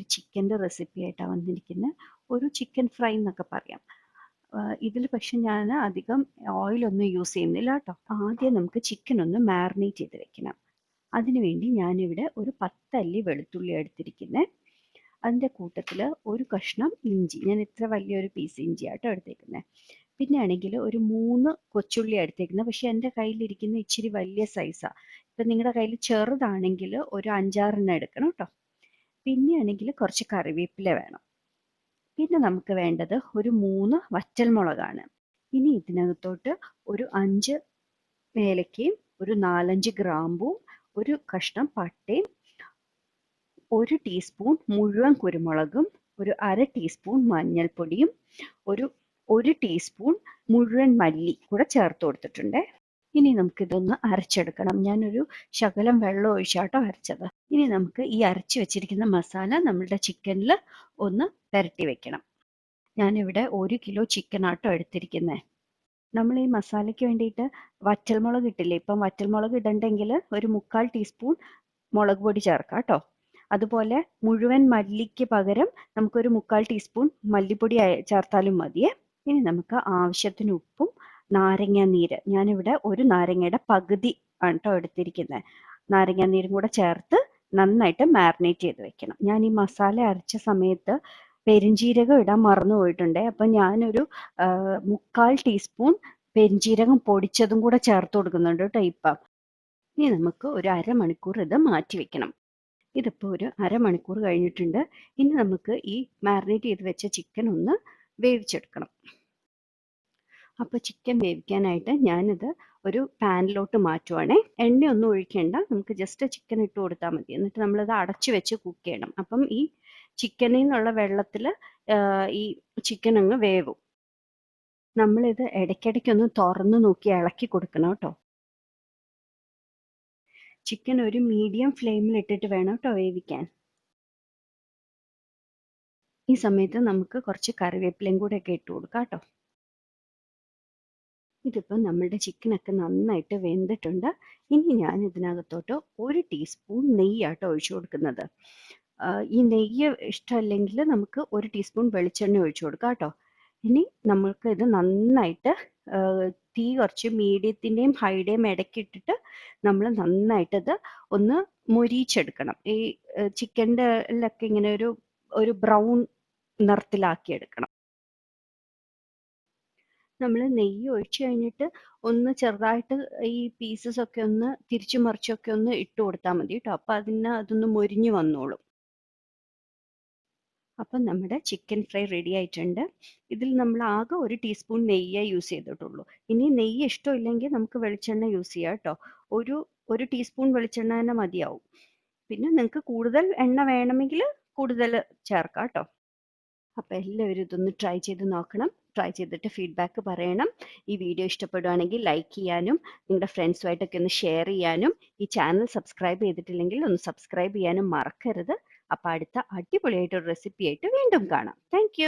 ഒരു ചിക്കൻ്റെ റെസിപ്പി ആയിട്ടാണ് വന്നിരിക്കുന്നത്. ഒരു ചിക്കൻ ഫ്രൈ എന്നൊക്കെ പറയാം. ഇതിൽ പക്ഷെ ഞാൻ അധികം ഓയിലൊന്നും യൂസ് ചെയ്യുന്നില്ല കേട്ടോ. ആദ്യം നമുക്ക് ചിക്കൻ ഒന്ന് മാരിനേറ്റ് ചെയ്ത് വെക്കണം. അതിനുവേണ്ടി ഞാനിവിടെ ഒരു 10 അല്ലി വെളുത്തുള്ളി എടുത്തിരിക്കുന്നത്. അതിൻ്റെ കൂട്ടത്തിൽ ഒരു കഷ്ണം ഇഞ്ചി, ഞാൻ ഇത്ര വലിയൊരു പീസ് ഇഞ്ചിയാട്ടോ എടുത്തേക്കുന്നത്. പിന്നെ ആണെങ്കിൽ ഒരു 3 കൊച്ചുള്ളി എടുത്തേക്കുന്നത്. പക്ഷെ എൻ്റെ കയ്യിലിരിക്കുന്ന ഇച്ചിരി വലിയ സൈസാണ്. ഇപ്പം നിങ്ങളുടെ കയ്യിൽ ചെറുതാണെങ്കിൽ ഒരു 5-6 എടുക്കണം കേട്ടോ. പിന്നെ ആണെങ്കിൽ കുറച്ച് കറിവേപ്പില വേണം. പിന്നെ നമുക്ക് വേണ്ടത് ഒരു 3 വറ്റൽമുളകാണ്. ഇനി ഇതിനകത്തോട്ട് ഒരു 5 ഏലക്കയും ഒരു 4-5 ഗ്രാമ്പും ഒരു കഷ്ണം പട്ടയും 1 ടീസ്പൂൺ മുഴുവൻ കുരുമുളകും ഒരു 1/2 ടീസ്പൂൺ മഞ്ഞൾപ്പൊടിയും ഒരു 1 ടീസ്പൂൺ മുഴുവൻ മല്ലി കൂടെ ചേർത്ത് കൊടുത്തിട്ടുണ്ട്. ഇനി നമുക്കിതൊന്ന് അരച്ചെടുക്കണം. ഞാനൊരു ശകലം വെള്ളം ഒഴിച്ചാട്ടോ അരച്ചത്. ഇനി നമുക്ക് ഈ അരച്ച് വെച്ചിരിക്കുന്ന മസാല നമ്മളുടെ ചിക്കനിൽ ഒന്ന് പുരട്ടി വെക്കണം. ഞാനിവിടെ 1 കിലോ ചിക്കനാട്ടോ എടുത്തിരിക്കുന്നത്. നമ്മൾ ഈ മസാലയ്ക്ക് വേണ്ടിയിട്ട് വറ്റൽമുളക് ഇട്ടില്ലേ, ഇപ്പം വറ്റൽമുളക് ഇടണ്ടെങ്കിൽ ഒരു 3/4 ടീസ്പൂൺ മുളക് പൊടി ചേർക്കാം കേട്ടോ. അതുപോലെ മുഴുവൻ മല്ലിക്ക് പകരം നമുക്കൊരു 3/4 ടീസ്പൂൺ മല്ലിപ്പൊടി ചേർത്താലും മതിയേ. ഇനി നമുക്ക് ആവശ്യത്തിന് ഉപ്പും നാരങ്ങ നീര്, ഞാനിവിടെ ഒരു നാരങ്ങയുടെ പകുതി ആണ് കേട്ടോ എടുത്തിരിക്കുന്നത്. നാരങ്ങ നീരും കൂടെ ചേർത്ത് നന്നായിട്ട് മാരിനേറ്റ് ചെയ്ത് വെക്കണം. ഞാൻ ഈ മസാല അരച്ച സമയത്ത് പെരിഞ്ജീരകം ഇടാൻ മറന്നു പോയിട്ടുണ്ട്. അപ്പം ഞാനൊരു 3/4 ടീസ്പൂൺ പെരിഞ്ജീരകം പൊടിച്ചതും കൂടെ ചേർത്ത് കൊടുക്കുന്നുണ്ട് കേട്ടോ ഇപ്പം. ഇനി നമുക്ക് ഒരു അരമണിക്കൂർ ഇത് മാറ്റി വെക്കണം. ഇതിപ്പോൾ ഒരു അരമണിക്കൂർ കഴിഞ്ഞിട്ടുണ്ട്. ഇനി നമുക്ക് ഈ മാരിനേറ്റ് ചെയ്ത് വെച്ച ചിക്കൻ ഒന്ന് വേവിച്ചെടുക്കണം. അപ്പോൾ ചിക്കൻ വേവിക്കാനായിട്ട് ഞാനിത് ഒരു പാനിലോട്ട് മാറ്റുവാണേ. എണ്ണയൊന്നും ഒഴിക്കേണ്ട, നമുക്ക് ജസ്റ്റ് ചിക്കൻ ഇട്ട് കൊടുത്താൽ മതി. എന്നിട്ട് നമ്മളിത് അടച്ചു വെച്ച് കുക്ക് ചെയ്യണം. അപ്പം ഈ ചിക്കനിൽ നിന്നുള്ള വെള്ളത്തിൽ ഈ ചിക്കൻ അങ്ങ് വേവും. നമ്മളിത് ഇടയ്ക്കിടയ്ക്കൊന്ന് തുറന്ന് നോക്കി ഇളക്കി കൊടുക്കണം കേട്ടോ. ചിക്കൻ ഒരു മീഡിയം ഫ്ലെയിമിൽ ഇട്ടിട്ട് വേണം കേട്ടോ വേവിക്കാൻ. ഈ സമയത്ത് നമുക്ക് കുറച്ച് കറിവേപ്പിലയും കൂടെ ഒക്കെ ഇട്ട് കൊടുക്കാം കേട്ടോ. ഇതിപ്പോൾ നമ്മളുടെ ചിക്കനൊക്കെ നന്നായിട്ട് വെന്തിട്ടുണ്ട്. ഇനി ഞാൻ ഇതിനകത്തോട്ട് 1 ടീസ്പൂൺ നെയ്യാട്ടോ ഒഴിച്ചു കൊടുക്കുന്നത്. ഈ നെയ്യ് ഇഷ്ടമല്ലെങ്കിൽ നമുക്ക് 1 ടീസ്പൂൺ വെളിച്ചെണ്ണ ഒഴിച്ചു കൊടുക്കാം കേട്ടോ. ഇനി നമ്മൾക്ക് ഇത് നന്നായിട്ട് തീ കുറച്ച് മീഡിയത്തിൻ്റെയും ഹൈയുടെയും ഇടയ്ക്കിട്ടിട്ട് നമ്മൾ നന്നായിട്ടത് ഒന്ന് മൊരിയിച്ചെടുക്കണം. ഈ ചിക്കൻ്റെ എല്ലൊക്കെ ഇങ്ങനെ ഒരു ബ്രൗൺ നിറത്തിലാക്കി എടുക്കണം. നമ്മൾ നെയ്യ് ഒഴിച്ച് കഴിഞ്ഞിട്ട് ഒന്ന് ചെറുതായിട്ട് ഈ പീസസ് ഒക്കെ ഒന്ന് തിരിച്ചു മറിച്ചൊക്കെ ഒന്ന് ഇട്ട് കൊടുത്താൽ മതി കേട്ടോ. അപ്പം അതൊന്ന് മൊരിഞ്ഞ് വന്നോളും. അപ്പം നമ്മുടെ ചിക്കൻ ഫ്രൈ റെഡി ആയിട്ടുണ്ട്. ഇതിൽ നമ്മൾ ആകെ 1 ടീസ്പൂൺ നെയ്യേ യൂസ് ചെയ്തിട്ടുള്ളൂ. ഇനി നെയ്യ് ഇഷ്ടമില്ലെങ്കിൽ നമുക്ക് വെളിച്ചെണ്ണ യൂസ് ചെയ്യാം കേട്ടോ. ഒരു ടീസ്പൂൺ വെളിച്ചെണ്ണ തന്നെ മതിയാവും. പിന്നെ നിങ്ങൾക്ക് കൂടുതൽ എണ്ണ വേണമെങ്കിൽ കൂടുതൽ ചേർക്കാം കേട്ടോ. അപ്പോൾ എല്ലാവരും ഇതൊന്ന് ട്രൈ ചെയ്ത് നോക്കണം. ട്രൈ ചെയ്തിട്ട് ഫീഡ്ബാക്ക് പറയണം. ഈ വീഡിയോ ഇഷ്ടപ്പെടുവാണെങ്കിൽ ലൈക്ക് ചെയ്യാനും നിങ്ങളുടെ ഫ്രണ്ട്സുമായിട്ടൊക്കെ ഒന്ന് ഷെയർ ചെയ്യാനും ഈ ചാനൽ സബ്സ്ക്രൈബ് ചെയ്തിട്ടില്ലെങ്കിൽ ഒന്ന് സബ്സ്ക്രൈബ് ചെയ്യാനും മറക്കരുത്. അപ്പോൾ അടുത്ത അടിപൊളിയായിട്ടൊരു റെസിപ്പി ആയിട്ട് വീണ്ടും കാണാം. താങ്ക്